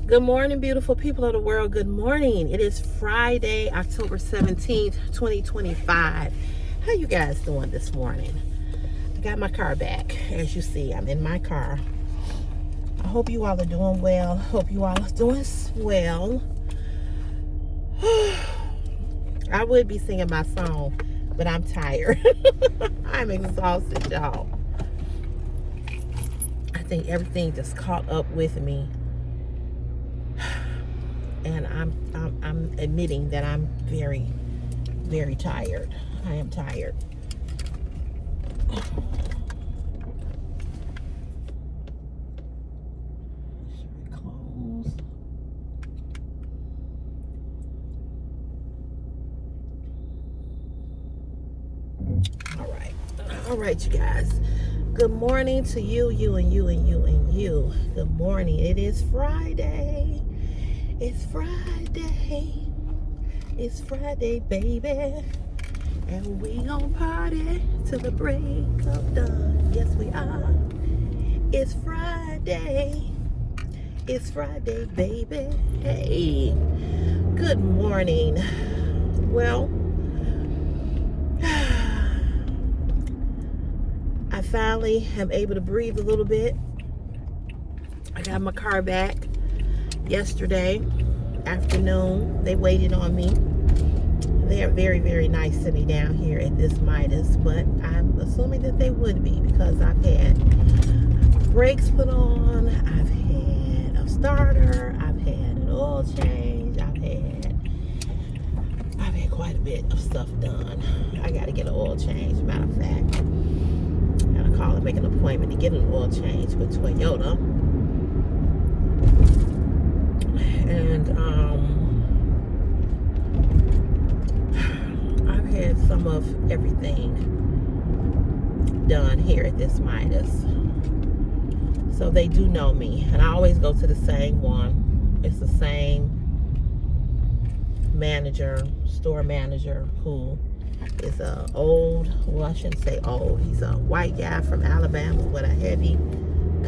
Good morning, beautiful people of the world. Good morning. It is Friday, October 17th, 2025. How you guys doing this morning? I got my car back. As you see, I'm in my car. I hope you all are doing well. Hope you all are doing well. I would be singing my song, but I'm tired. I'm exhausted, y'all. I think everything just caught up with me. And I'm admitting that I'm very, very tired. I am tired. Close. All right, you guys. Good morning to you, you, and you, and you, and you. Good morning. It is Friday. It's Friday. It's Friday, baby. And we gon' party till the break of dawn. Yes, we are. It's Friday. It's Friday, baby. Hey. Good morning. Well, I finally am able to breathe a little bit. I got my car back yesterday afternoon. They waited on me. They are very, very nice to me down here at this Midas, but I'm assuming that they would be because I've had brakes put on, I've had a starter, I've had an oil change, I've had quite a bit of stuff done. I gotta get an oil change, matter of fact. Gotta call and make an appointment to get an oil change with Toyota. And I've had some of everything done here at this Midas. So they do know me. And I always go to the same one. It's the same manager, store manager, who is a old, well, I shouldn't say old. He's a white guy from Alabama with a heavy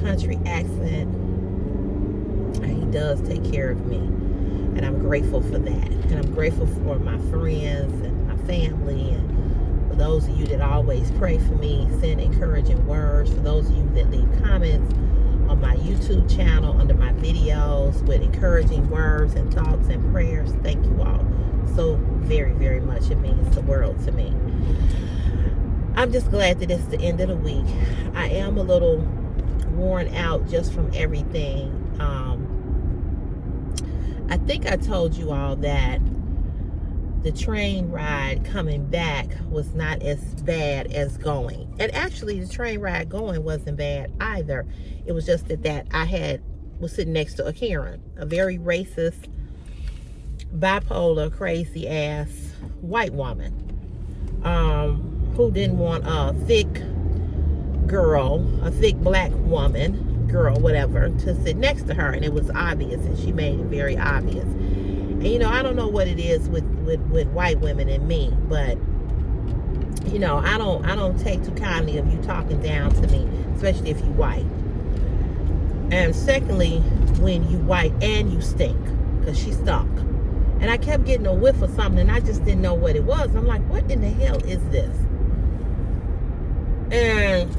country accent. And he does take care of me. And I'm grateful for that. And I'm grateful for my friends and my family, and for those of you that always pray for me, send encouraging words, for those of you that leave comments on my YouTube channel under my videos with encouraging words and thoughts and prayers. Thank you all so very, very much. It means the world to me. I'm just glad that it's the end of the week. I am a little worn out just from everything. I think I told you all that the train ride coming back was not as bad as going. And actually, the train ride going wasn't bad either. It was just that I was sitting next to a Karen, a very racist, bipolar, crazy ass white woman, who didn't want a thick girl, a thick black woman, girl, whatever, to sit next to her. And it was obvious, and she made it very obvious. And you know, I don't know what it is with white women and me, but you know, I don't take too kindly of you talking down to me, especially if you white. And secondly, when you white and you stink, because she stunk. And I kept getting a whiff of something, and I just didn't know what it was. I'm like, what in the hell is this? And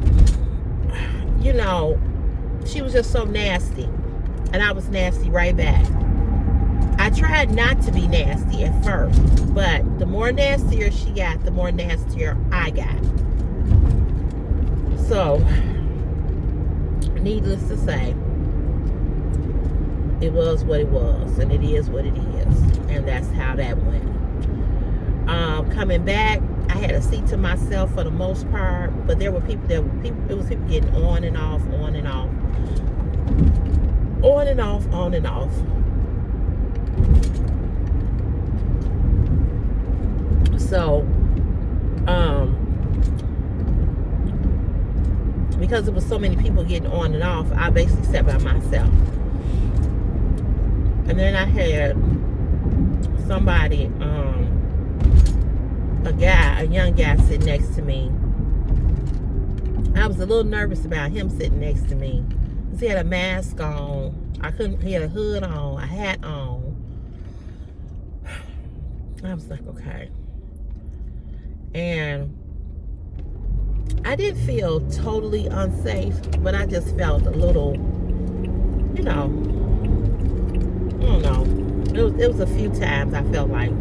you know, she was just so nasty, and I was nasty right back. I tried not to be nasty at first, but the more nastier she got, the more nastier I got. So, needless to say, it was what it was, and it is what it is, and that's how that went. Coming back, I had a seat to myself for the most part, but there were people it was people getting on and off, on and off, on and off, on and off. So, because there was so many people getting on and off, I basically sat by myself. And then I had somebody, a young guy sitting next to me. I was a little nervous about him sitting next to me, because he had a mask on, I couldn't, he had a hood on, a hat on. I was like, okay. And I didn't feel totally unsafe, but I just felt a little, you know, I don't know. It was a few times I felt like,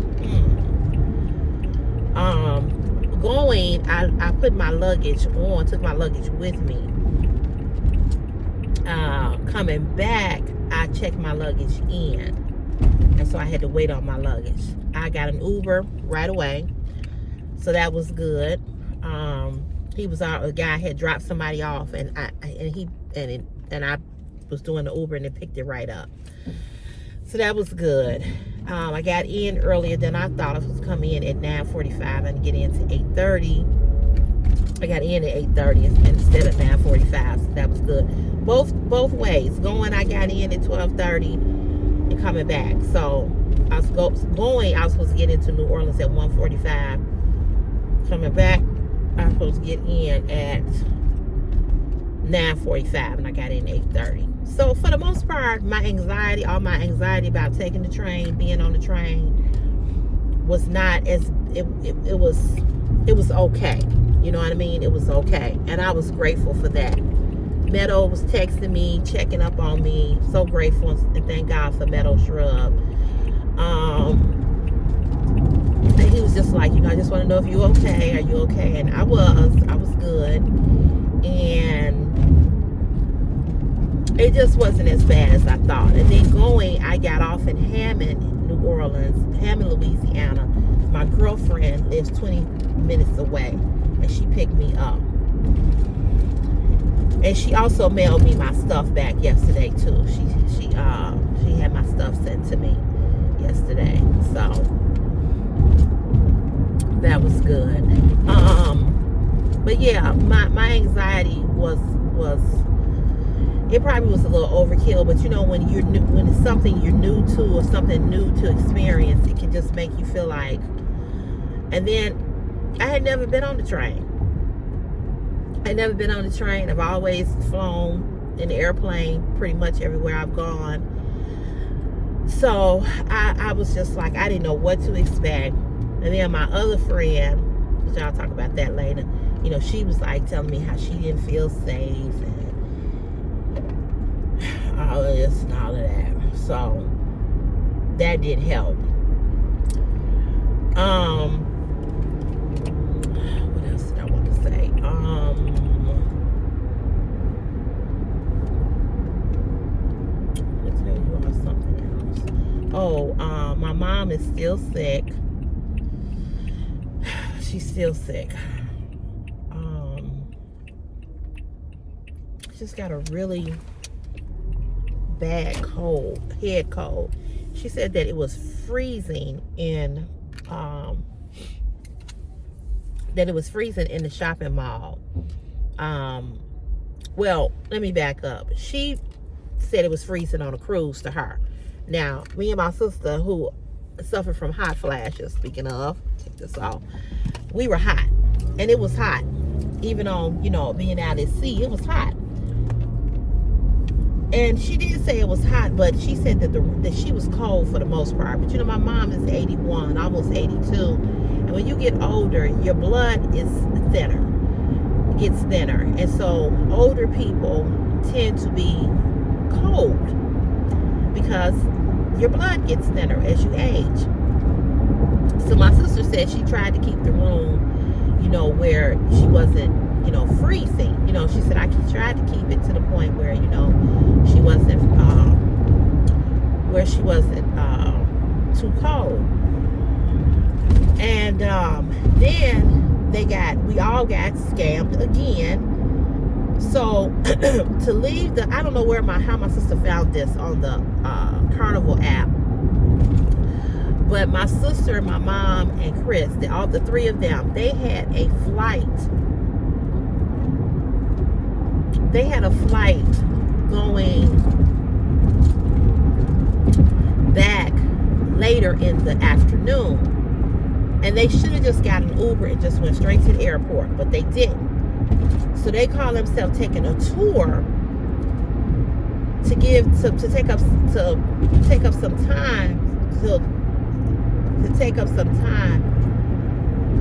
going, I put my luggage on, took my luggage with me. Coming back, I checked my luggage in. And so I had to wait on my luggage. I got an Uber right away. So that was good. He was out, a guy had dropped somebody off, and I was doing the Uber, and it picked it right up. So that was good. I got in earlier than I thought. I was supposed to come in at 9:45 and get in to 8:30. I got in at 8:30 instead of 9:45, so that was good. Both ways. Going, I got in at 12:30, and coming back. So I was I was supposed to get into New Orleans at 1:45. Coming back, I was supposed to get in at 9:45, and I got in at 8:30. So for the most part, all my anxiety about taking the train, being on the train, was not as, it was okay. You know what I mean? It was okay. And I was grateful for that. Meadow was texting me, checking up on me. So grateful, and thank God for Meadow Shrub. And he was just like, I just want to know if you're okay. Are you okay? And I was good. And it just wasn't as bad as I thought. And then going, I got off in Hammond, Louisiana. My girlfriend lives 20 minutes away, and she picked me up. And she also mailed me my stuff back yesterday too. She had my stuff sent to me yesterday, so that was good. But yeah, my anxiety was it probably was a little overkill, but when you're new, when it's something you're new to or something new to experience, it can just make you feel like. And then I had never been on the train. I've always flown in the airplane pretty much everywhere I've gone. So I was just like, I didn't know what to expect. And then my other friend, which I'll talk about that later, she was like telling me how she didn't feel safe and all of this and all of that. So that did help. What else did I want to say? I'll tell you all something else. My mom is still sick. She's still sick. She's got a really bad head cold. She said that it was freezing in the shopping mall. Well, let me back up. She said it was freezing on a cruise to her. Now, me and my sister, who suffered from hot flashes, speaking of, take this off, we were hot. And it was hot. Even on, being out at sea, it was hot. And she did say it was hot, but she said that she was cold for the most part. But my mom is 81, almost 82. And when you get older, your blood is thinner. It gets thinner. And so older people tend to be cold because your blood gets thinner as you age. So my sister said she tried to keep the room, where she wasn't, freezing. She said I tried to keep it to the point where, she wasn't too cold. And then we all got scammed again. So to leave I don't know how my sister found this on the Carnival app. But my sister, my mom, and Chris, all the three of them, they had a flight. They had a flight going back later in the afternoon. And they should have just got an Uber and just went straight to the airport, but they didn't. So they call themselves taking a tour to take up some time to take up some time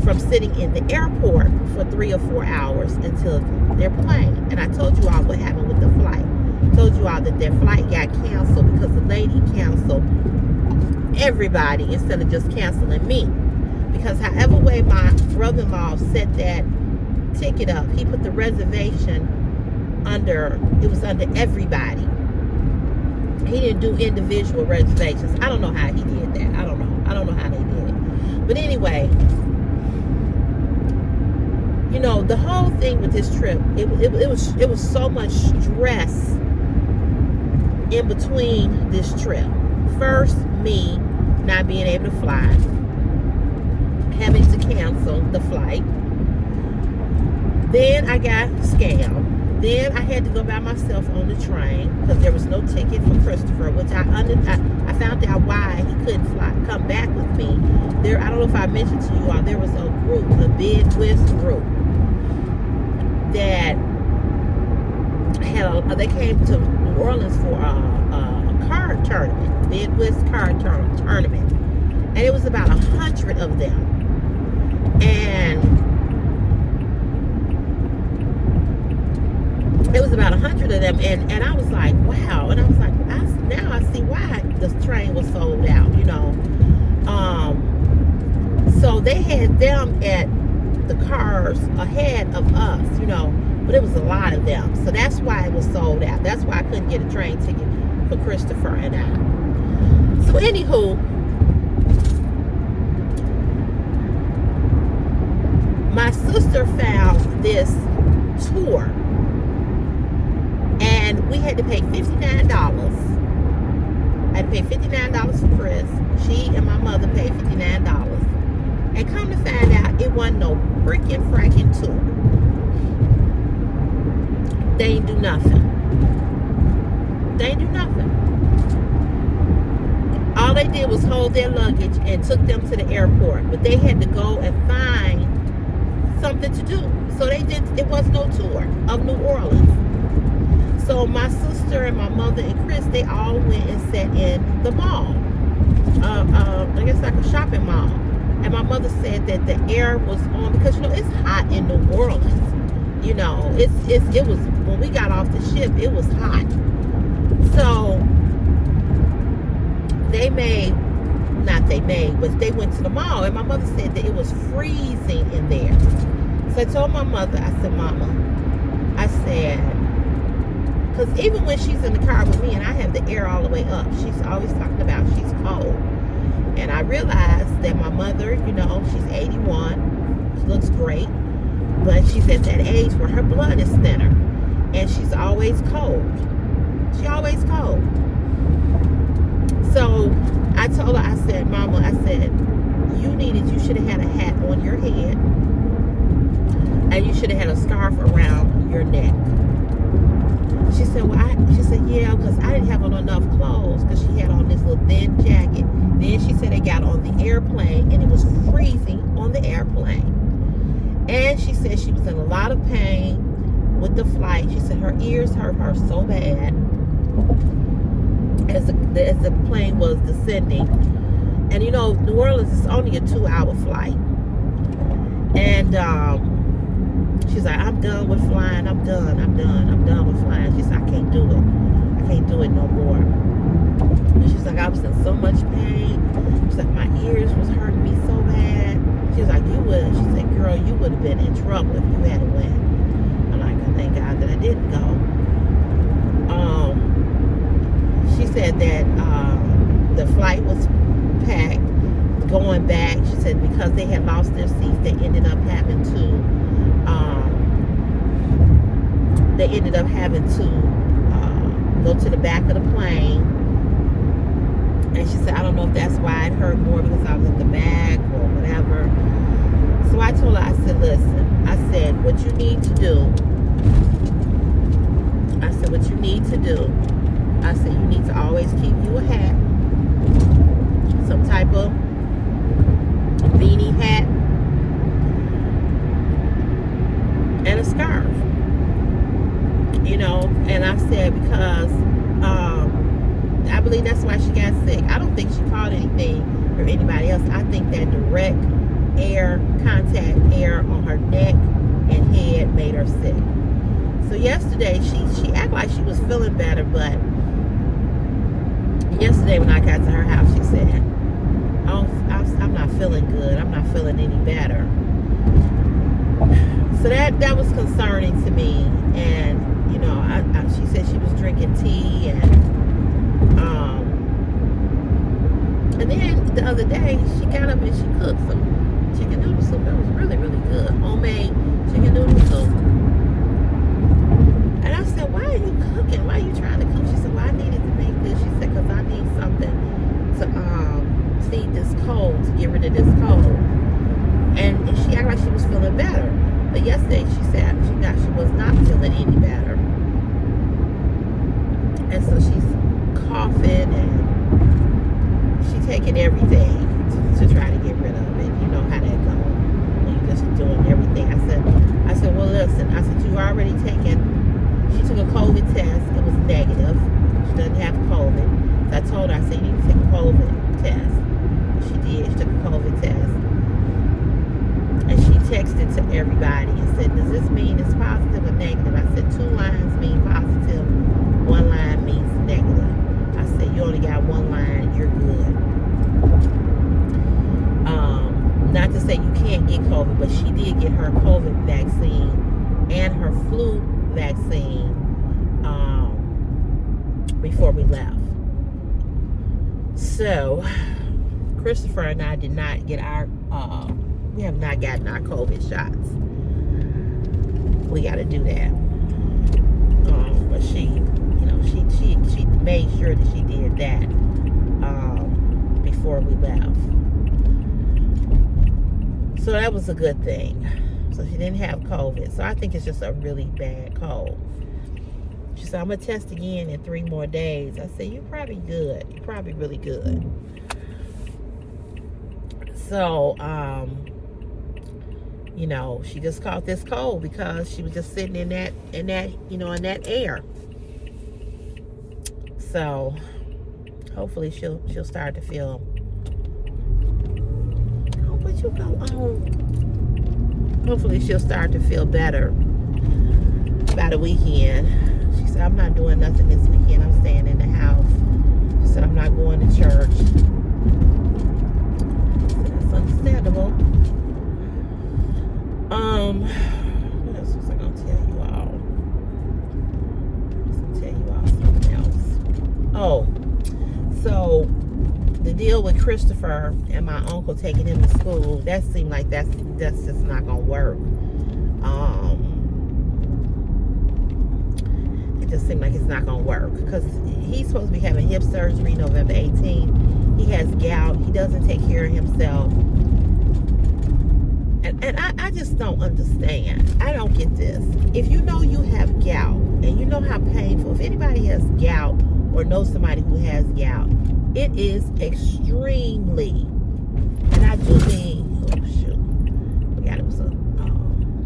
from sitting in the airport for 3 or 4 hours until their plane. And I told you all what happened with the flight. I told you all that their flight got canceled because the lady canceled everybody instead of just canceling me. Because however way my brother-in-law set that ticket up, he put the reservation under everybody. He didn't do individual reservations. I don't know how he did that. I don't know how they did it. But anyway, you know, the whole thing with this trip, it was so much stress in between this trip. First, me not being able to fly, having to cancel the flight. Then I got scammed. Then I had to go by myself on the train because there was no ticket for Christopher, which I found out why he couldn't come back with me. I don't know if I mentioned to you all, there was a group, a Midwest group that they came to New Orleans for a card tournament, Midwest card tournament, and it was about 100 of them, and it was about 100 of them, and I was like, wow. And I was like, now I see why the train was sold out, you know. So they had them at the cars ahead of us, you know, but it was a lot of them. So that's why it was sold out. That's why I couldn't get a train ticket for Christopher and I. So anywho, my sister found this tour, and we had to pay $59. I had to pay $59 for Chris. She and my mother paid $59. And come to find out, it wasn't no freaking fracking tour. They ain't do nothing. They ain't do nothing. All they did was hold their luggage and took them to the airport. But they had to go and find something to do. So it was no tour of New Orleans. So my sister and my mother and Chris, they all went and sat in the mall. I guess like a shopping mall. And my mother said that the air was on because, you know, it's hot in New Orleans. You know, it was, when we got off the ship, it was hot. So but they went to the mall, and my mother said that it was freezing in there. So I told my mother, I said, Mama, I said, because even when she's in the car with me and I have the air all the way up, she's always talking about she's cold. And I realized that my mother, you know, she's 81. She looks great. But she's at that age where her blood is thinner. And she's always cold. She always cold. So I told her, I said, Mama, I said, you should have had a hat on your head. And you should have had a scarf around your neck. She said, she said, yeah, because I didn't have on enough clothes, because she had on this little thin jacket. Then she said they got on the airplane, and it was freezing on the airplane. And she said she was in a lot of pain with the flight. She said her ears hurt her so bad as the plane was descending. And you know, New Orleans is only a 2-hour flight. And she's like, I'm done with flying. I'm done with flying. She said, I can't do it. I can't do it no more. And she's like, I was in so much pain. She's like, my ears was hurting me so bad. She was like, she said, girl, you would have been in trouble if you had went. I'm like, thank God that I didn't go. She said that the flight was packed. Going back, she said because they had lost their seats, they ended up having to go to the back of the plane. And she said, I don't know if that's why it hurt more because I was at the back or whatever. So I told her, I said, listen, I said, what you need to do, I said, you need to always keep you a hat, some type of beanie hat, and a scarf, you know. And I said, because believe that's why she got sick. I don't think she caught anything or anybody else. I think that direct contact air on her neck and head made her sick. So yesterday, she acted like she was feeling better, but yesterday when I got to her house, she said, I'm not feeling good. I'm not feeling any better. So that was concerning to me. And, you know, she said she was drinking tea. And then the other day, she got up and she cooked some chicken noodle soup. It was really, really good. Homemade chicken noodle soup. And I said, why are you cooking? Why are you trying to cook? She said, well, I needed to make this. She said, because I need something to feed this cold, to get rid of this cold. And she acted like she was feeling better. But yesterday she said she was not feeling any better. And so she's coughing and she's taking everything to try to get rid of it. You know how that goes. You're just doing everything. I said, well, listen. I said, you already taken. She took a COVID test. It was negative. She doesn't have COVID. So I told her, I said, you need to take a COVID test. She did. She took a COVID test. And she texted to everybody and said, does this mean it's positive or negative? I said, 2 lines mean positive, 1 line means negative. I said, you only got 1 line, you're good. Not to say you can't get COVID, but she did get her COVID vaccine and her flu vaccine before we left. So, Christopher and I did not get we have not gotten our COVID shots. We got to do that. But she, you know, she made sure that she did that before we left. So that was a good thing. So she didn't have COVID. So I think it's just a really bad cold. She said, I'm going to test again in 3 more days. I said, you're probably good. You're probably really good. So, you know, she just caught this cold because she was just sitting in that, you know, in that air. So, hopefully she'll start to feel. Oh, but you go on. Hopefully she'll start to feel better by the weekend. She said, I'm not doing nothing this weekend. I'm staying in the house. She said, I'm not going to church. That's understandable. What else was I gonna tell you all? I'll tell you all something else. Oh, so the deal with Christopher and my uncle taking him to school, that seemed like that's just not gonna work. It just seemed like it's not gonna work because he's supposed to be having hip surgery November 18th. He has gout. He doesn't take care of himself. And I just don't understand. I don't get this. If you know you have gout and you know how painful, if anybody has gout or knows somebody who has gout, it is extremely, and I do mean, oh shoot, forgot it was a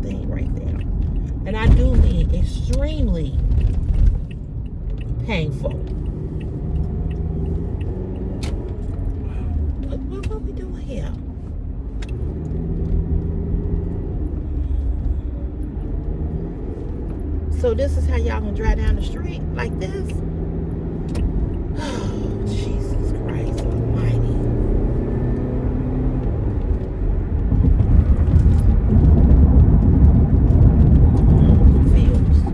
thing right there. And I do mean extremely painful. What are we doing here? So this is how y'all gonna drive down the street like this? Oh, Jesus Christ Almighty. I'm confused.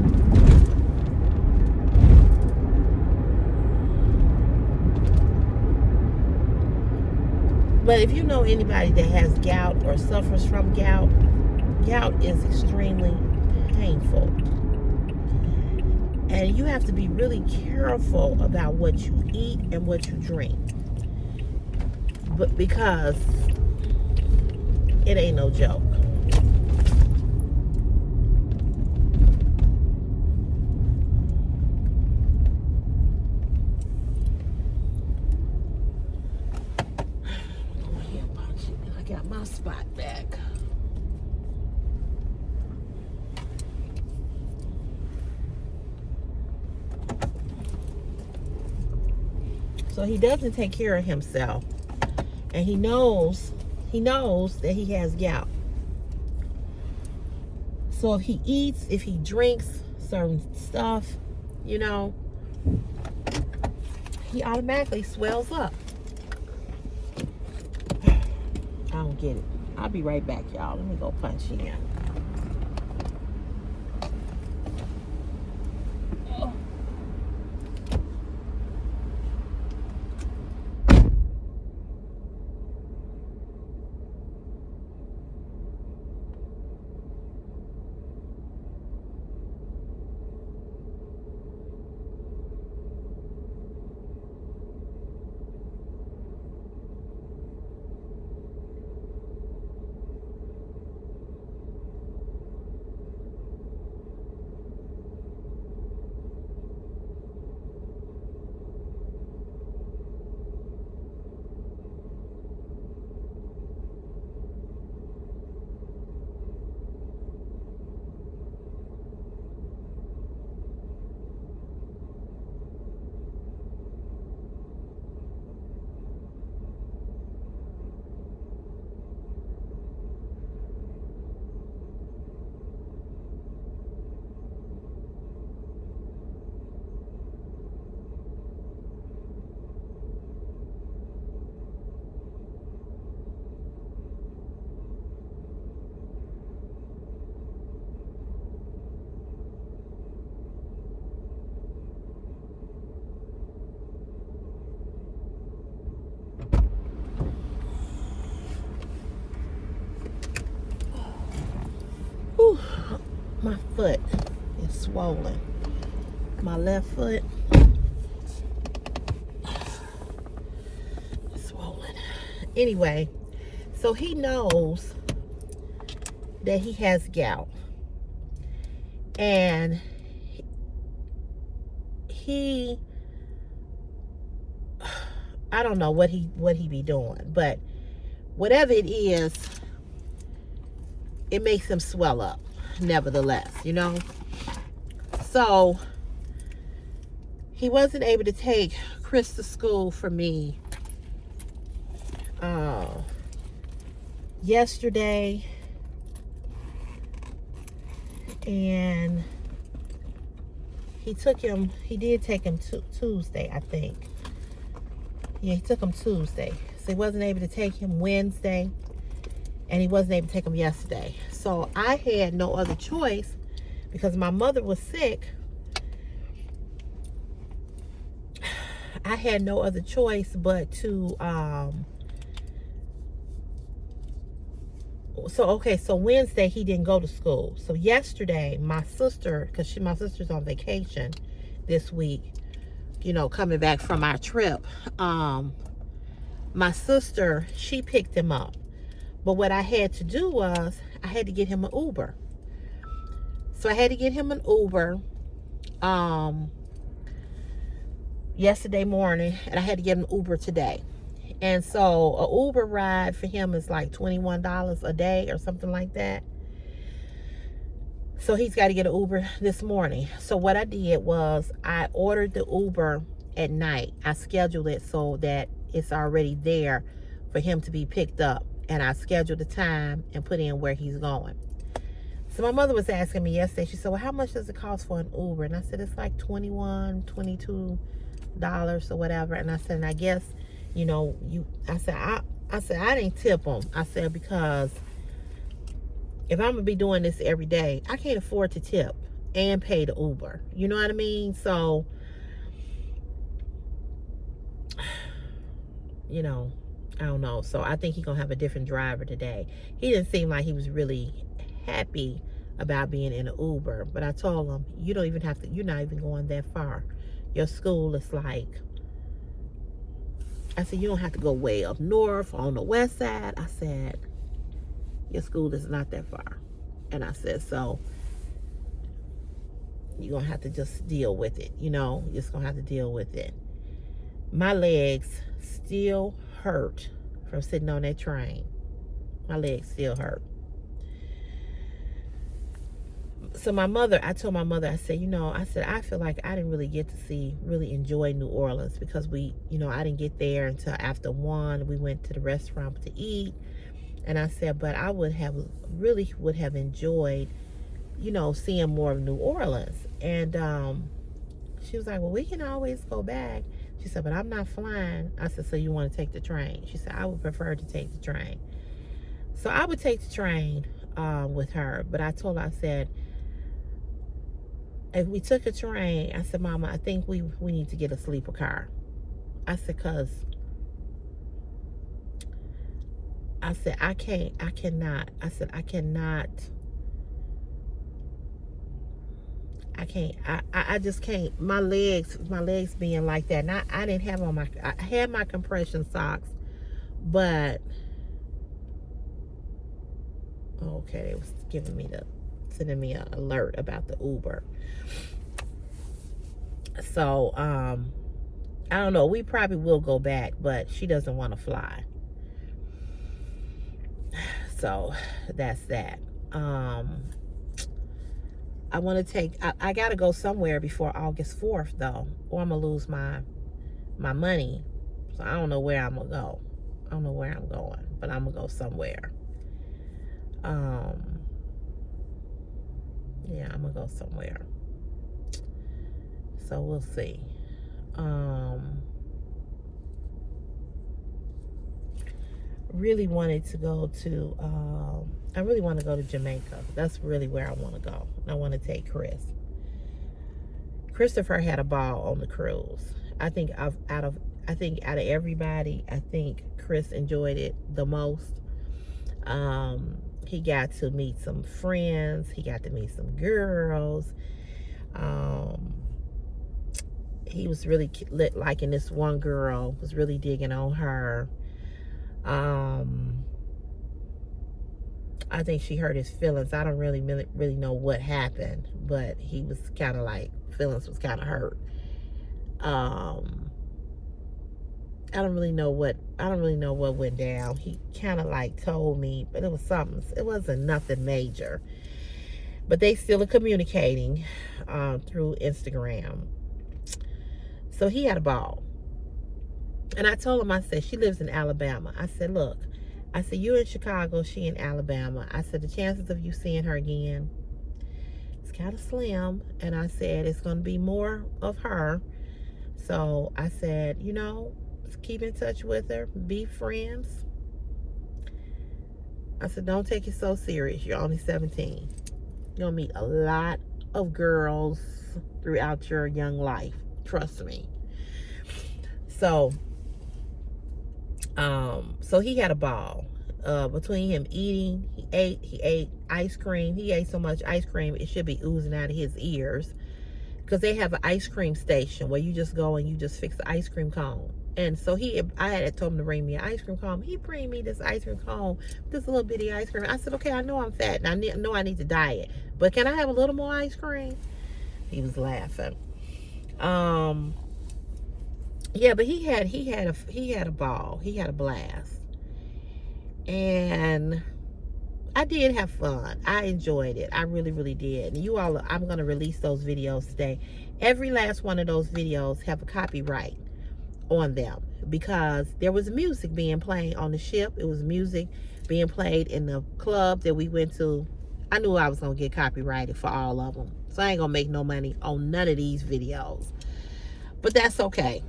But if you know anybody that has gout or suffers from gout, gout is extremely painful. And you have to be really careful about what you eat and what you drink. But because it ain't no joke. I got my spot back. So he doesn't take care of himself. And he knows that he has gout. So if he eats, if he drinks certain stuff, you know, he automatically swells up. I don't get it. I'll be right back, y'all. Let me go punch in. Whew, my foot is swollen. My left foot is swollen. Anyway, so he knows that he has gout. And he I don't know what he be doing, but whatever it is, it makes him swell up, nevertheless, you know. So he wasn't able to take Chris to school for me yesterday, and he did take him Tuesday, I think. Yeah, he took him Tuesday. So he wasn't able to take him Wednesday, and he wasn't able to take him yesterday. So I had no other choice, because my mother was sick. I had no other choice but to so Wednesday he didn't go to school. So yesterday my sister, because my sister's on vacation this week, you know, coming back from our trip, my sister, she picked him up. But what I had to do was I had to get him an Uber. So I had to get him an Uber yesterday morning, and I had to get him an Uber today. And so a Uber ride for him is like $21 a day or something like that. So he's got to get an Uber this morning. So what I did was I ordered the Uber at night. I scheduled it so that it's already there for him to be picked up. And I scheduled the time and put in where he's going. So my mother was asking me yesterday, she said, well, how much does it cost for an Uber? And I said, it's like $21, $22 or whatever. And I said, and I guess, you know, I said, I didn't tip them. I said, because if I'm gonna be doing this every day, I can't afford to tip and pay the Uber. You know what I mean? So, you know, I don't know. So I think he's gonna have a different driver today. He didn't seem like he was really happy about being in an Uber, but I told him, you don't even have to, you're not even going that far. Your school is like, I said, you don't have to go way up north on the west side. I said, your school is not that far. And I said, so you're gonna have to just deal with it, you know, you're just gonna have to deal with it. My legs still hurt from sitting on that train. My legs still hurt. So my mother, I told my mother, I said, I said, I feel like I didn't really get to really enjoy New Orleans because I didn't get there until after 1. We went to the restaurant to eat. And I said, but I would have enjoyed, seeing more of New Orleans. And she was like, well, we can always go back. She said, but I'm not flying. I said, so you want to take the train? She said, I would prefer to take the train. So I would take the train with her. But I told her, I said, if we took a train, I said, Mama, I think we need to get a sleeper car. I said, because I said, I cannot. I said, I just can't. My legs being like that. And I didn't have on I had my compression socks, but, okay, they was sending me an alert about the Uber. So, I don't know. We probably will go back, but she doesn't want to fly. So that's that. I want to take, I got to go somewhere before August 4th though, or I'm going to lose my money. So I don't know where I'm going to go. I don't know where I'm going, but I'm going to go somewhere. Yeah, I'm going to go somewhere. So we'll see. Really wanted to go to, I really want to go to Jamaica. That's really where I want to go. I want to take Chris. Christopher had a ball on the cruise. I think out of everybody, I think Chris enjoyed it the most. He got to meet some friends. He got to meet some girls. He was really liking this one girl, was really digging on her. I think she hurt his feelings. I don't really know what happened, but he was kind of like, feelings was kind of hurt. I don't really know what went down. He kind of like told me, but it was something. It wasn't nothing major. But they still are communicating through Instagram. So he had a ball. And I told him, I said, she lives in Alabama. I said, look, I said, you in Chicago, she in Alabama. I said, the chances of you seeing her again, it's kind of slim. And I said, it's going to be more of her. So I said, keep in touch with her. Be friends. I said, don't take it so serious. You're only 17. You'll meet a lot of girls throughout your young life. Trust me. So he had a ball. Between him eating, he ate ice cream. He ate so much ice cream, it should be oozing out of his ears. Because they have an ice cream station where you just go and you just fix the ice cream cone. And so I had told him to bring me an ice cream cone. He bring me this ice cream cone, this little bitty ice cream. I said, okay, I know I'm fat and I know I need to diet, but can I have a little more ice cream? He was laughing. Yeah, but he had a ball. He had a blast. And I did have fun. I enjoyed it. I really, really did. And you all, I'm going to release those videos today. Every last one of those videos have a copyright on them because there was music being played on the ship. It was music being played in the club that we went to. I knew I was going to get copyrighted for all of them. So I ain't going to make no money on none of these videos. But that's okay.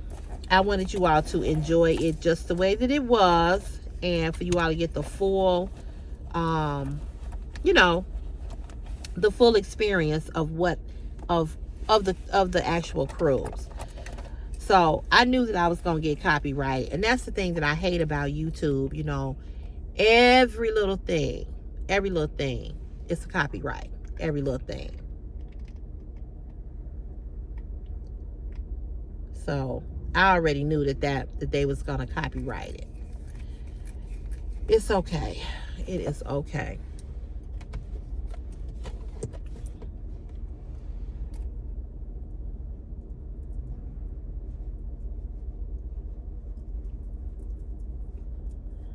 I wanted you all to enjoy it just the way that it was. And for you all to get the full, the full experience of the actual cruise. So I knew that I was going to get copyrighted. And that's the thing that I hate about YouTube. Every little thing, it's a copyright. Every little thing. So I already knew that they was going to copyright it. It's okay. It is okay.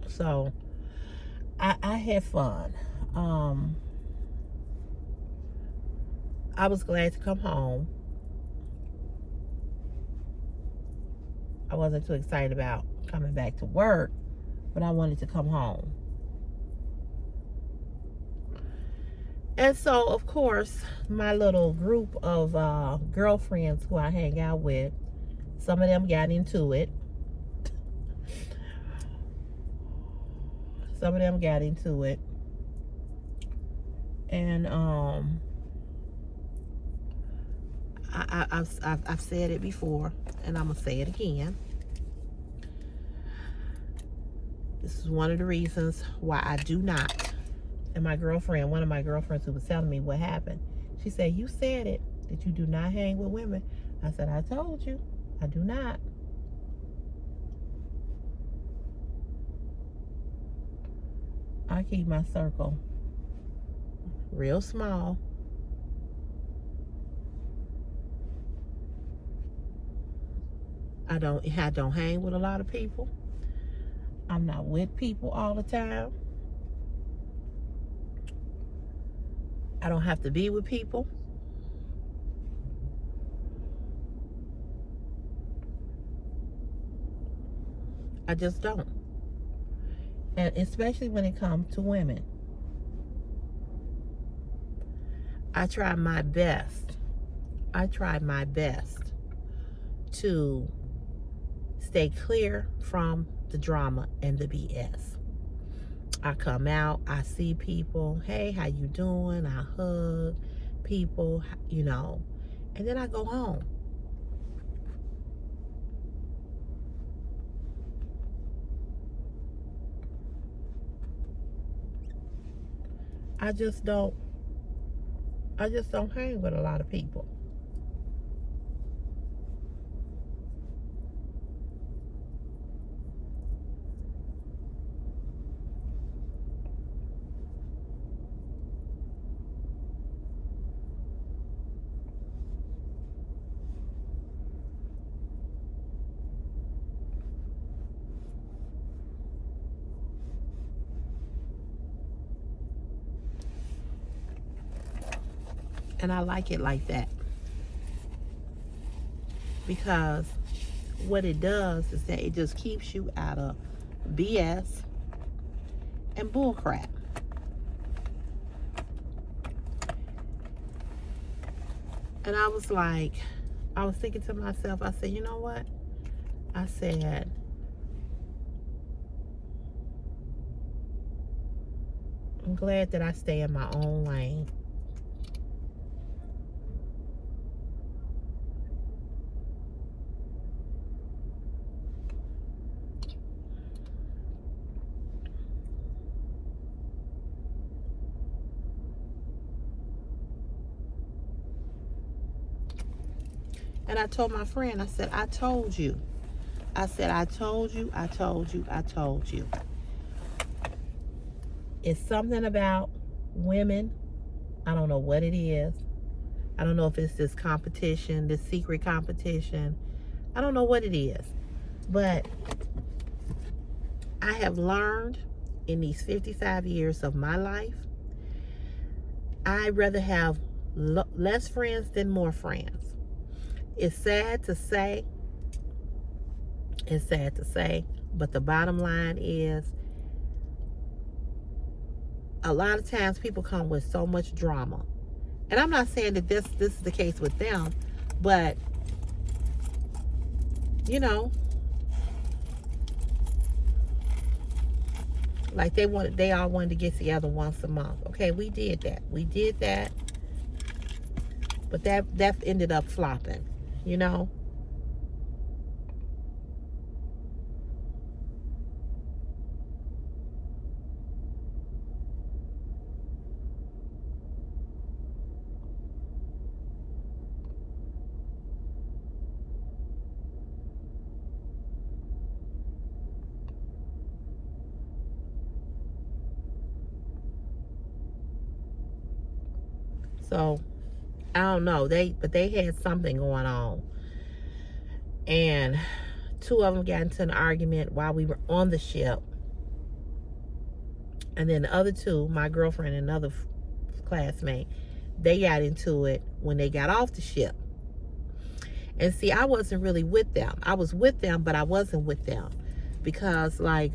So I had fun. I was glad to come home. I wasn't too excited about coming back to work, but I wanted to come home. And so, of course, my little group of girlfriends who I hang out with, some of them got into it. Some of them got into it. And I've said it before, and I'm going to say it again. This is one of the reasons why I do not. And my girlfriend, one of my girlfriends who was telling me what happened, she said, you said it, that you do not hang with women. I said, I told you, I do not. I keep my circle real small. I don't hang with a lot of people. I'm not with people all the time. I don't have to be with people. I just don't. And especially when it comes to women. I try my best to stay clear from the drama and the BS. I come out, I see people, hey, how you doing? I hug people, and then I go home. I just don't hang with a lot of people. And I like it like that. Because what it does is that it just keeps you out of BS and bullcrap. And I was thinking to myself, I said, you know what? I said, I'm glad that I stay in my own lane. And I told my friend, I said, I told you. I said, I told you. It's something about women. I don't know what it is. I don't know if it's this competition, this secret competition. I don't know what it is. But I have learned in these 55 years of my life, I'd rather have less friends than more friends. It's sad to say, but the bottom line is, a lot of times people come with so much drama. And I'm not saying that this is the case with them, but, like they all wanted to get together once a month. Okay, we did that. But that ended up flopping, So, I don't know. They had something going on. And two of them got into an argument while we were on the ship. And then the other two, my girlfriend and another classmate, they got into it when they got off the ship. And see, I wasn't really with them. I was with them, but I wasn't with them. Because like,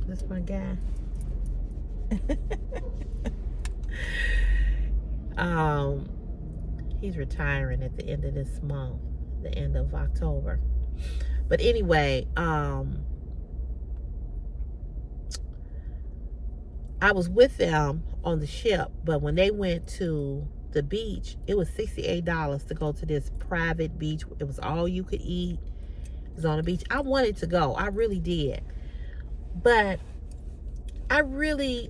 that's my guy. He's retiring at the end of this month, the end of October. But anyway, I was with them on the ship, but when they went to the beach, it was $68 to go to this private beach. It was all you could eat. It was on the beach. I wanted to go. I really did. But I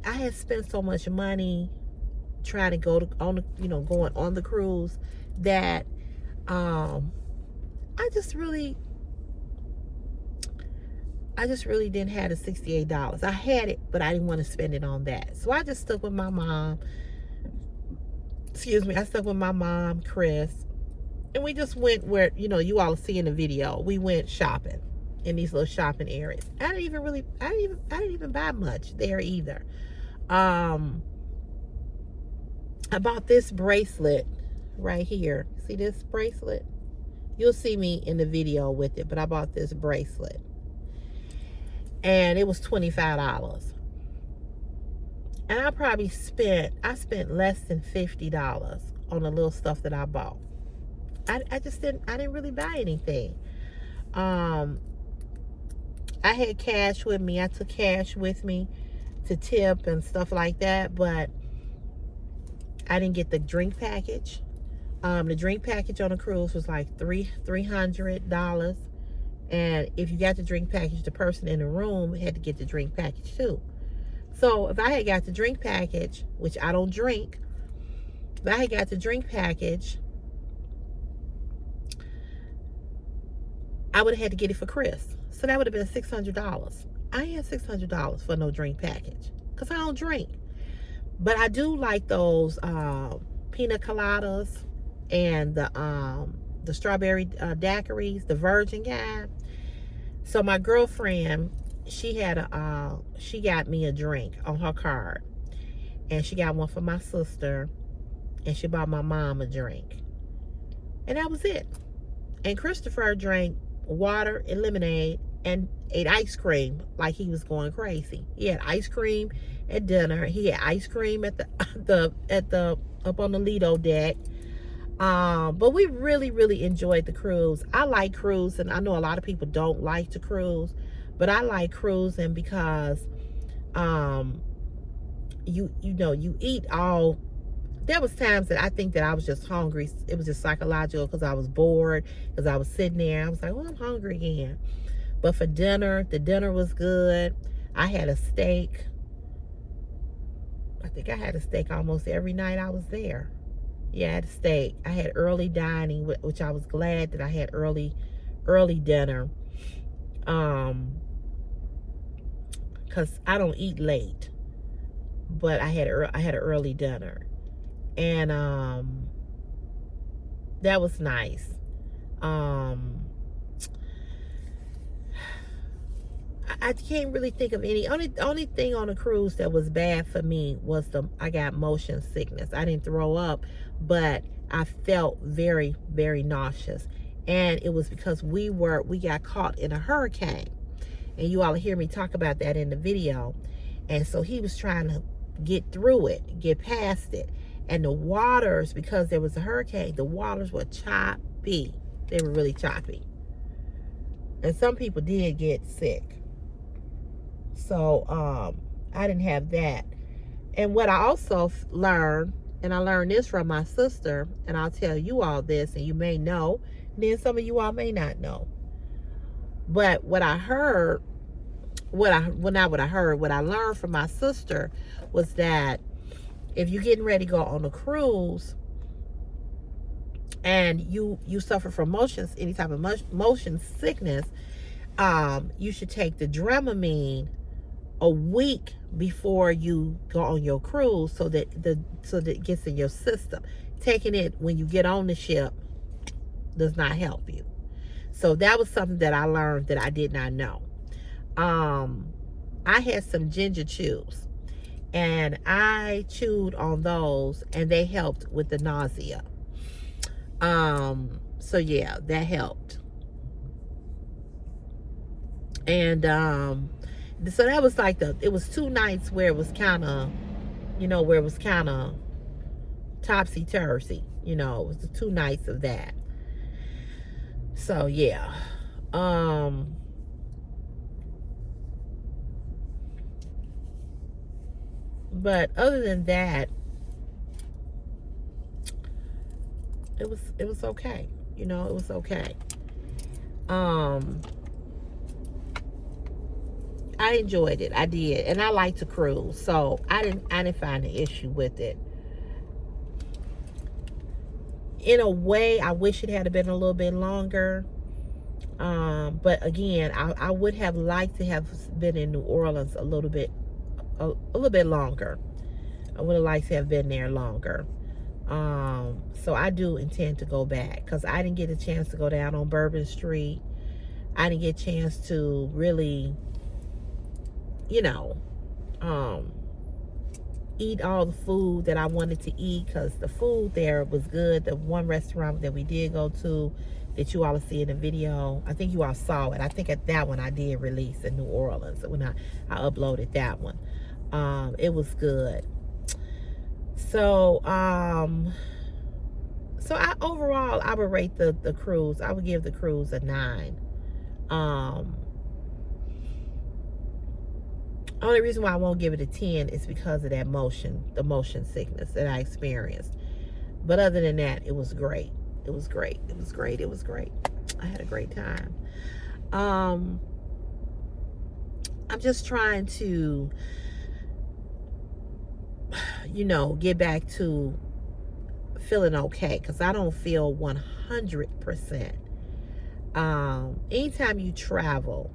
had spent so much money trying to go on the, going on the cruise that I just really didn't have the $68. I had it, but I didn't want to spend it on that. So I just stuck with my mom. I stuck with my mom, Chris, and we just went where, you all see in the video. We went shopping in these little shopping areas. I didn't even buy much there either. I bought this bracelet right here. See this bracelet? You'll see me in the video with it, but I bought this bracelet. And it was $25. And I spent less than $50 on the little stuff that I bought. I didn't really buy anything. I had cash with me. I took cash with me to tip and stuff like that, but I didn't get the drink package. The drink package on the cruise was like $300. And if you got the drink package, the person in the room had to get the drink package too. So if I had got the drink package, which I don't drink, if I had got the drink package, I would have had to get it for Chris. So that would have been $600. I ain't had $600 for no drink package because I don't drink. But I do like those pina coladas and the strawberry daiquiris, the virgin kind. So my girlfriend, she got me a drink on her card, and she got one for my sister, and she bought my mom a drink, and that was it. And Christopher drank water and lemonade and ate ice cream like he was going crazy. He had ice cream at dinner. He had ice cream at the up on the Lido deck. But we really enjoyed the cruise. I like cruising. I know a lot of people don't like to cruise, but I like cruising because you eat all. There was times that I think that I was just hungry. It was just psychological because I was bored, because I was sitting there. I was like, oh, I'm hungry again. But for dinner, the dinner was good. I had a steak. I think I had a steak almost every night I was there. Yeah, I had a steak. I had early dining, which I was glad that I had early dinner. Because I don't eat late. But I had an early dinner. And that was nice. I can't really think of any. Only thing on a cruise that was bad for me was I got motion sickness. I didn't throw up, but I felt very nauseous, and it was because we got caught in a hurricane, and you all hear me talk about that in the video. And so he was trying to get through it, get past it, and the waters, because there was a hurricane, the waters were choppy. They were really choppy, and some people did get sick. So I didn't have that. And what I also learned, and I learned this from my sister, and I'll tell you all this, and you may know, and then some of you all may not know. But what I learned from my sister was that if you're getting ready to go on a cruise and you suffer from any type of motion sickness, you should take the Dramamine a week before you go on your cruise, so that it gets in your system. Taking it when you get on the ship does not help you. So that was something that I learned that I did not know. I had some ginger chews, And I chewed on those, and they helped with the nausea. So yeah, that helped. And so that was like it was 2 nights where it was kind of, where it was kind of topsy-turvy. It was the 2 nights of that. So yeah. But other than that, it was okay. It was okay. I enjoyed it. I did. And I like to cruise. So I didn't find an issue with it. In a way, I wish it had been a little bit longer. But again, I would have liked to have been in New Orleans a little bit longer. I would have liked to have been there longer. So I do intend to go back, because I didn't get a chance to go down on Bourbon Street. I didn't get a chance to really, eat all the food that I wanted to eat, because the food there was good. The one restaurant that we did go to, that you all see in the video, I think you all saw it. I think at that one I did release in New Orleans when I uploaded that one. It was good. So overall, I would rate the cruise. I would give the cruise a 9. Only reason why I won't give it a 10 is because of the motion sickness that I experienced. But other than that, it was great. It was great. It was great. It was great. I had a great time. I'm just trying to, get back to feeling okay, because I don't feel 100%. Anytime you travel,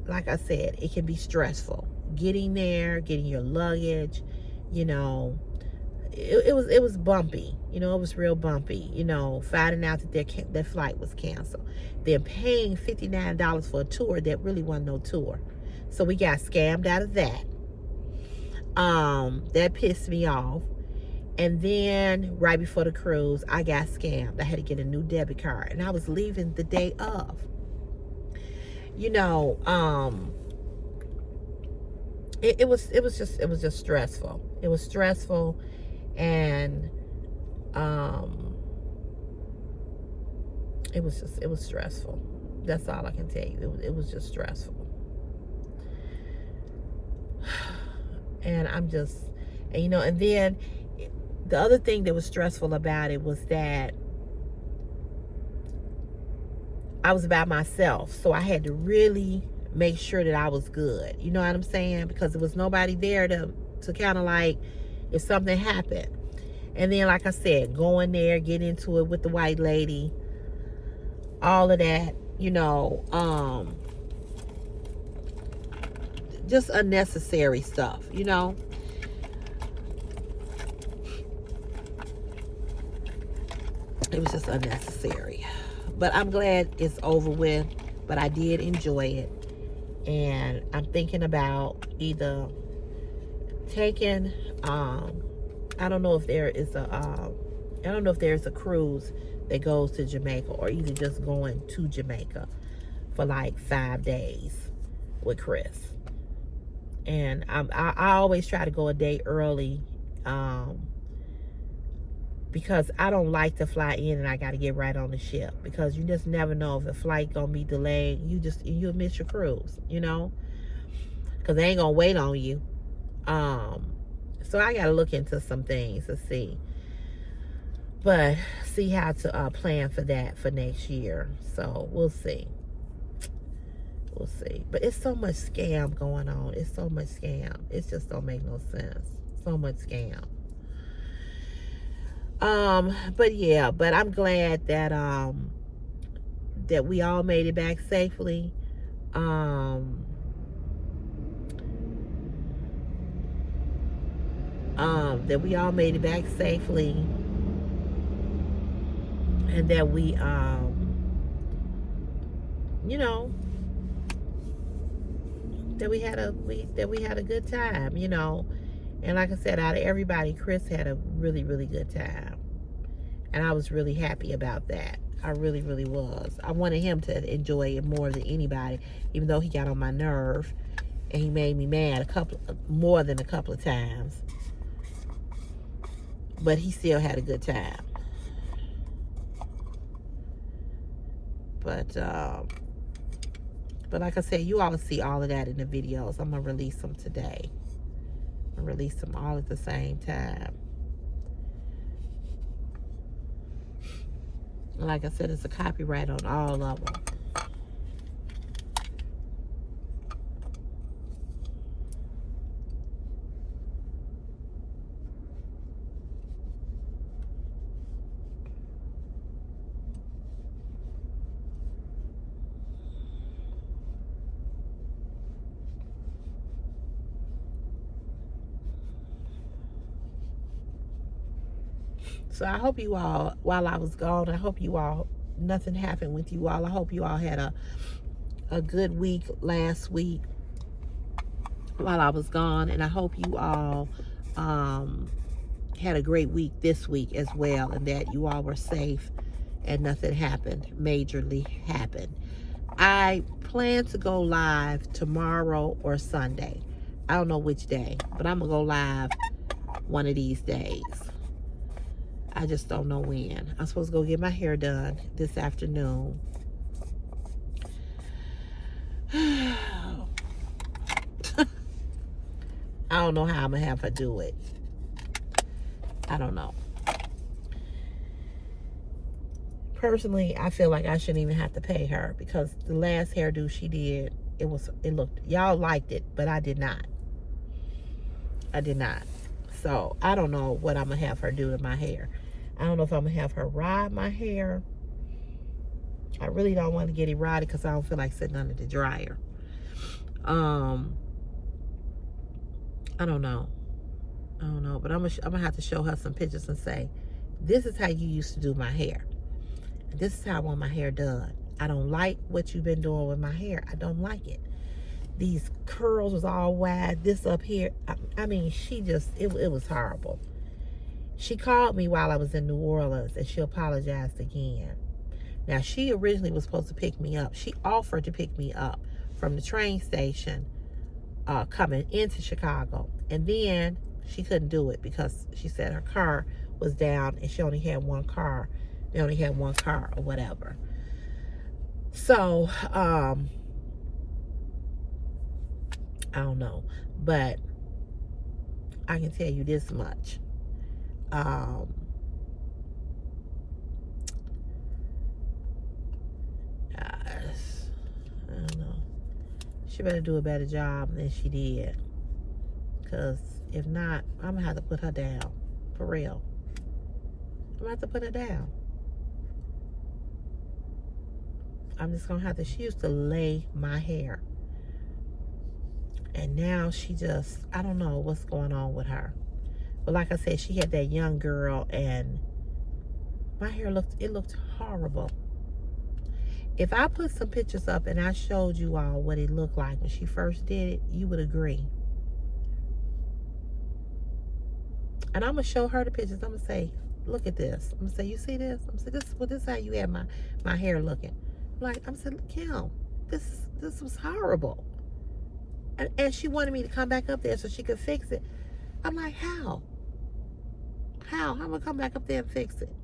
like I said, it can be stressful. Getting there, getting your luggage, it was bumpy. It was real bumpy. Finding out that their flight was canceled. Then paying $59 for a tour that really wasn't no tour. So we got scammed out of that. That pissed me off. And then right before the cruise, I got scammed. I had to get a new debit card, and I was leaving the day of. It was just stressful. It was stressful, and it was stressful. That's all I can tell you. It was just stressful. And I'm just, and then the other thing that was stressful about it was that I was by myself, so I had to really make sure that I was good. You know what I'm saying? Because there was nobody there to kind of like, if something happened. And then, like I said, going there, get into it with the white lady, all of that, just unnecessary stuff, It was just unnecessary. But I'm glad it's over with. But I did enjoy it. And I'm thinking about either taking, I don't know if there is a cruise that goes to Jamaica, or either just going to Jamaica for like 5 days with Chris. And I always try to go a day early, because I don't like to fly in and I got to get right on the ship, because you just never know if the flight gonna be delayed. You'll miss your cruise, because they ain't gonna wait on you. So I gotta look into some things to see how to plan for that for next year. So we'll see. But it's so much scam going on. It's so much scam. It just don't make no sense. So much scam. But I'm glad that that we all made it back safely. That we all made it back safely, and that we that we had a good time, you know. And like I said, out of everybody, Chris had a really, really good time. And I was really happy about that. I really, really was. I wanted him to enjoy it more than anybody, even though he got on my nerve and he made me mad more than a couple of times. But he still had a good time. But like I said, you all see all of that in the videos. I'm gonna release them today. I'm gonna release them all at the same time. Like I said, it's a copyright on all of them. So I hope you all, while I was gone, I hope you all, nothing happened with you all. I hope you all had a good week last week while I was gone. And I hope you all had a great week this week as well. And that you all were safe and nothing majorly happened. I plan to go live tomorrow or Sunday. I don't know which day, but I'm going to go live one of these days. I just don't know when. I'm supposed to go get my hair done this afternoon. I don't know how I'm going to have her do it. I don't know. Personally, I feel like I shouldn't even have to pay her because the last hairdo she did, it looked, y'all liked it, but I did not. I did not. So I don't know what I'm going to have her do to my hair. I don't know if I'm going to have her ride my hair. I really don't want to get it rotted because I don't feel like sitting under the dryer. I don't know. But I'm gonna have to show her some pictures and say, this is how you used to do my hair. This is how I want my hair done. I don't like what you've been doing with my hair. I don't like it. These curls was all wide. This up here. I mean, it was horrible. She called me while I was in New Orleans and she apologized again. Now, she originally was supposed to pick me up. She offered to pick me up from the train station coming into Chicago. And then she couldn't do it because she said her car was down and she only had one car. They only had one car or whatever. So, I don't know. But I can tell you this much. I don't know. She better do a better job than she did. Because if not, I'm going to have to put her down. For real. I'm going to have to put her down. I'm just going to have to. She used to lay my hair. And now she just, I don't know what's going on with her. But like I said, she had that young girl and my hair looked horrible. If I put some pictures up and I showed you all what it looked like when she first did it, you would agree. And I'm going to show her the pictures. I'm going to say, look at this. I'm going to say, you see this? I'm going to say, this is how you had my hair looking. I'm saying, Kim, this was horrible. And she wanted me to come back up there so she could fix it. I'm like, how? How am I going to come back up there and fix it?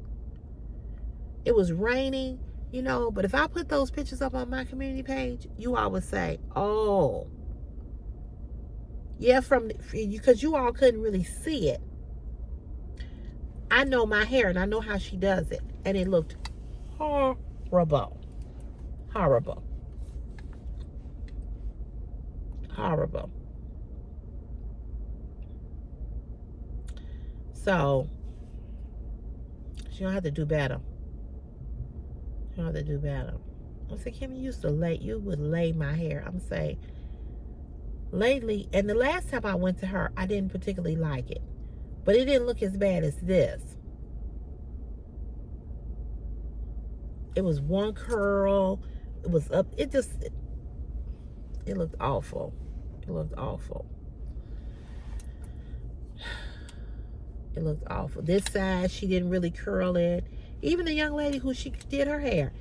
It was raining, you know, but if I put those pictures up on my community page, you all would say, oh, yeah, because you all couldn't really see it. I know my hair and I know how she does it. And it looked horrible. Horrible. Horrible. So, she don't have to do better. She don't have to do better. I'm saying, Kim, you would lay my hair. I'm saying, lately, and the last time I went to her, I didn't particularly like it. But it didn't look as bad as this. It was one curl. It was up. It looked awful. It looked awful. It looked awful. This side, she didn't really curl it. Even the young lady who she did her hair,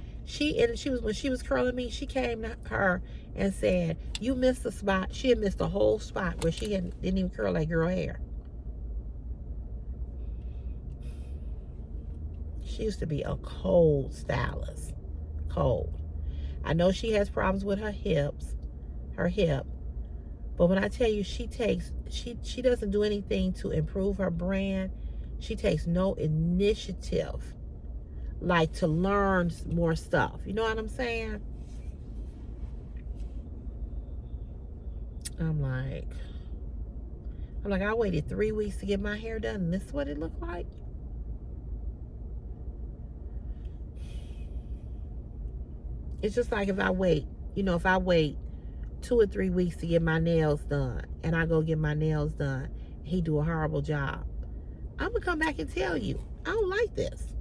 when she was curling me, she came to her and said, "You missed a spot." She had missed a whole spot where didn't even curl that girl hair. She used to be a cold stylist. Cold. I know she has problems with her hip. But when I tell you she doesn't do anything to improve her brand. She takes no initiative, like, to learn more stuff. You know what I'm saying? I'm like, I waited 3 weeks to get my hair done, and this is what it looked like. It's just like if I wait 2 or 3 weeks to get my nails done, and I go get my nails done, he do a horrible job, I'm gonna come back and tell you, I don't like this.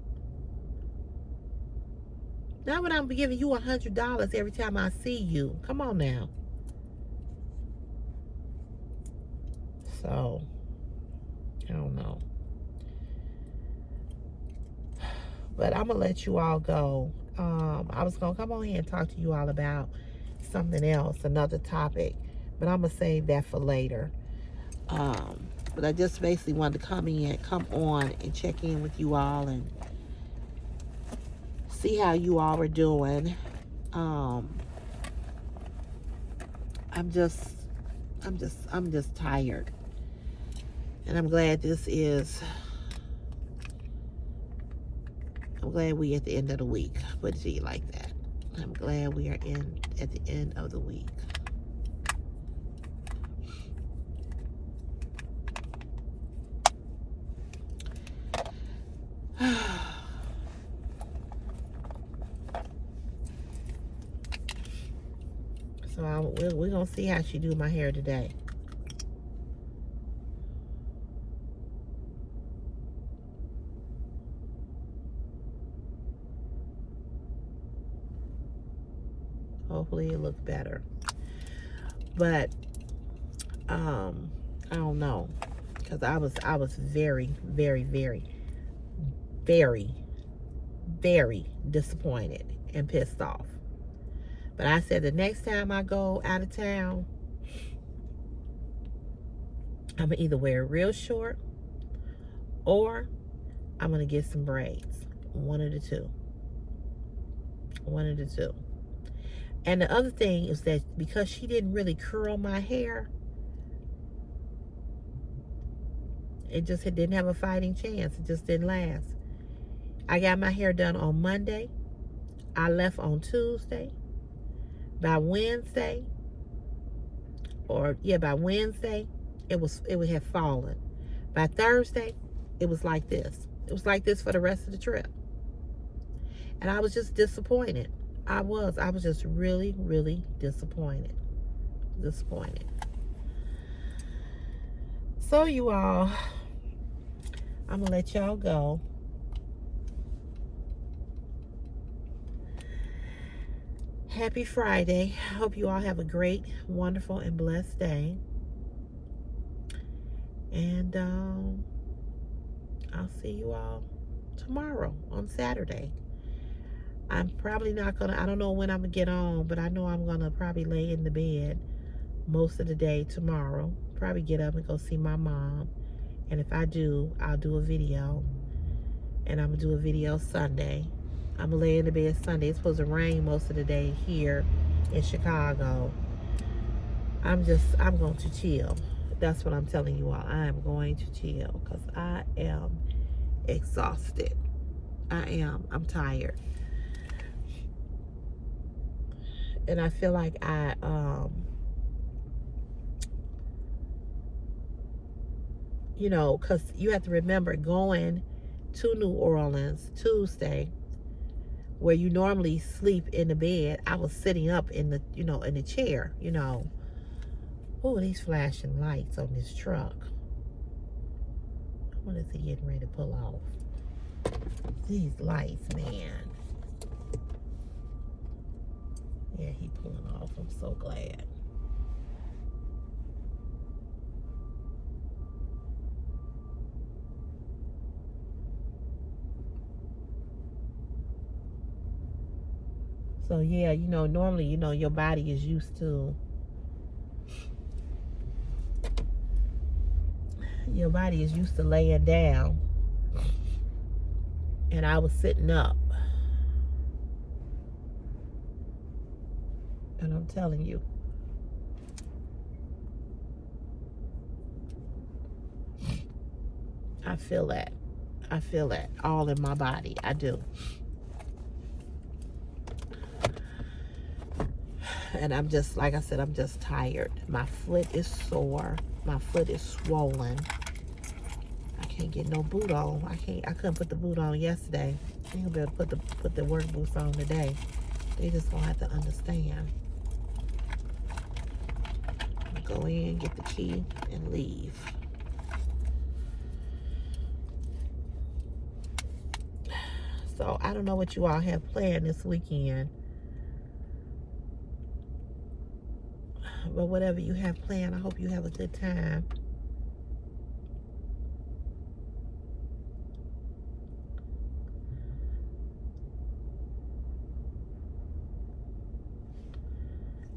Not when I'm giving you $100 every time I see you. Come on now. So, I don't know. But I'm gonna let you all go. I was gonna come on here and talk to you all about something else, another topic, but I'm gonna save that for later. But I just basically wanted to come on and check in with you all and see how you all are doing. I'm just tired, and I'm glad we at the end of the week. Put it to you like that. I'm glad we are at the end of the week. So we're gonna see how she do my hair today. Hopefully it looks better. But I don't know, because I was very, very, very, very, very disappointed and pissed off. But I said the next time I go out of town, I'm gonna either wear it real short or I'm gonna get some braids. One of the two. And the other thing is that because she didn't really curl my hair, it didn't have a fighting chance. It just didn't last. I got my hair done on Monday. I left on Tuesday. By Wednesday, it would have fallen. By Thursday, it was like this. It was like this for the rest of the trip. And I was just disappointed. I was just really, really disappointed. So you all, I'm gonna let y'all go. Happy Friday. I hope you all have a great, wonderful, and blessed day. And I'll see you all tomorrow on Saturday. I'm probably not gonna, I don't know when I'm gonna get on, but I know I'm gonna probably lay in the bed most of the day tomorrow. Probably get up and go see my mom. And if I do, I'll do a video. And I'm gonna do a video Sunday. I'm gonna lay in the bed Sunday. It's supposed to rain most of the day here in Chicago. I'm going to chill. That's what I'm telling you all. I am going to chill because I am exhausted. I'm tired. And I feel like because you have to remember, going to New Orleans Tuesday, where you normally sleep in the bed, I was sitting up in the, in the chair, Oh, these flashing lights on this truck. What is he getting ready to pull off? These lights, man. Yeah, he pulling off. I'm so glad. So yeah, you know, normally, you know, your body is used to laying down, and I was sitting up. And I'm telling you, I feel that. I feel that all in my body. I do. And I'm just, like I said, I'm just tired. My foot is sore. My foot is swollen. I can't get no boot on. I couldn't put the boot on yesterday. I ain't gonna be able to put the work boots on today. They just gonna have to understand. Go in, get the key, and leave. So I don't know what you all have planned this weekend. But whatever you have planned, I hope you have a good time.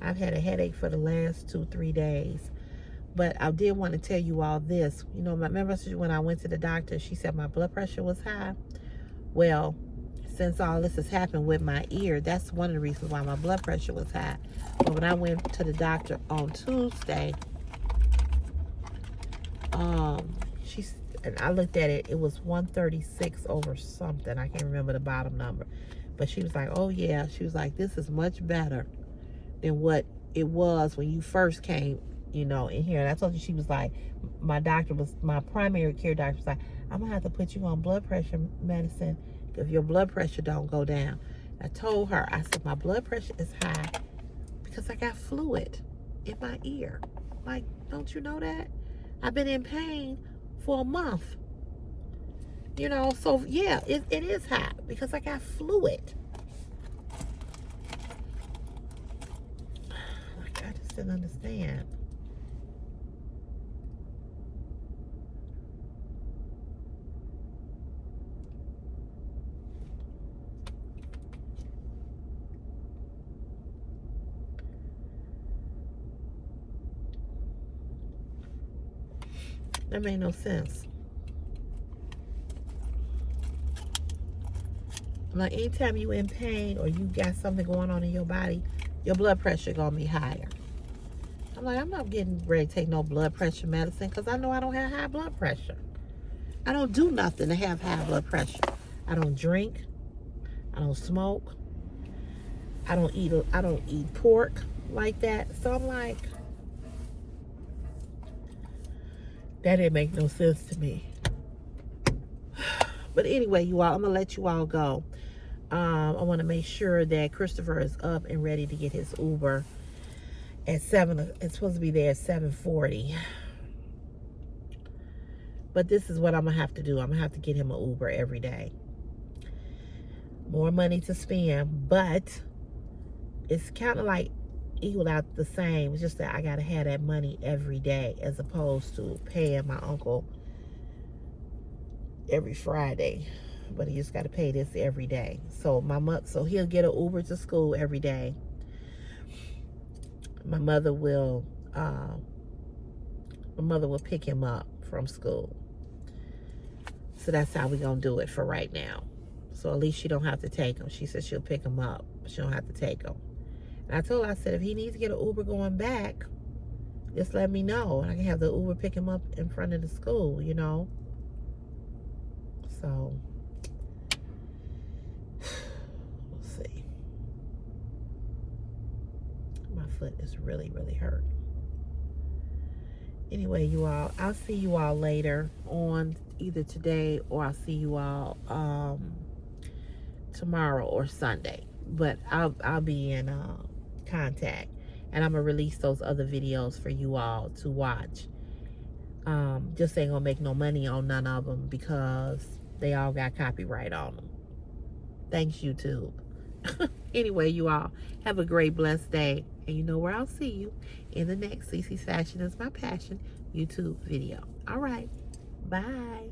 I've had a headache for the last 2-3 days. But I did want to tell you all this. You know, remember when I went to the doctor, she said my blood pressure was high? Well, since all this has happened with my ear, that's one of the reasons why my blood pressure was high. But when I went to the doctor on Tuesday, and I looked at it, it was 136 over something. I can't remember the bottom number. But she was like, oh yeah. She was like, this is much better than what it was when you first came, you know, in here. And I told you, she was like, my primary care doctor was like, I'm gonna have to put you on blood pressure medicine if your blood pressure don't go down. I told her, I said, my blood pressure is high because I got fluid in my ear. Like, don't you know that? I've been in pain for a month. You know, so yeah, it is high because I got fluid. Like, I just didn't understand. That made no sense. Like, anytime you in pain or you got something going on in your body, your blood pressure gonna be higher. I'm like, I'm not getting ready to take no blood pressure medicine because I know I don't have high blood pressure. I don't do nothing to have high blood pressure. I don't drink. I don't smoke. I don't eat pork like that. So I'm like, that didn't make no sense to me. But anyway, you all, I'm gonna let you all go. I want to make sure that Christopher is up and ready to get his Uber at 7. It's supposed to be there at 7:40. But this is what I'm gonna have to do. I'm gonna have to get him an Uber every day. More money to spend, but it's kind of like equal out the same. It's just that I gotta have that money every day as opposed to paying my uncle every Friday. But he just got to pay this every day. So so he'll get an Uber to school every day. My mother will pick him up from school. So that's how we're gonna do it for right now. So at least she don't have to take him. She said she'll pick him up, but she don't have to take him. And I told her, I said, if he needs to get an Uber going back, just let me know. And I can have the Uber pick him up in front of the school, you know. So we'll see. My foot is really, really hurt. Anyway, you all, I'll see you all later on either today or I'll see you all tomorrow or Sunday. But I'll be in contact, and I'm gonna release those other videos for you all to watch. Just ain't gonna make no money on none of them because they all got copyright on them. Thanks, YouTube. Anyway, you all have a great, blessed day. And you know where I'll see you in the next CeCe's Fashion is My Passion YouTube video. All right. Bye.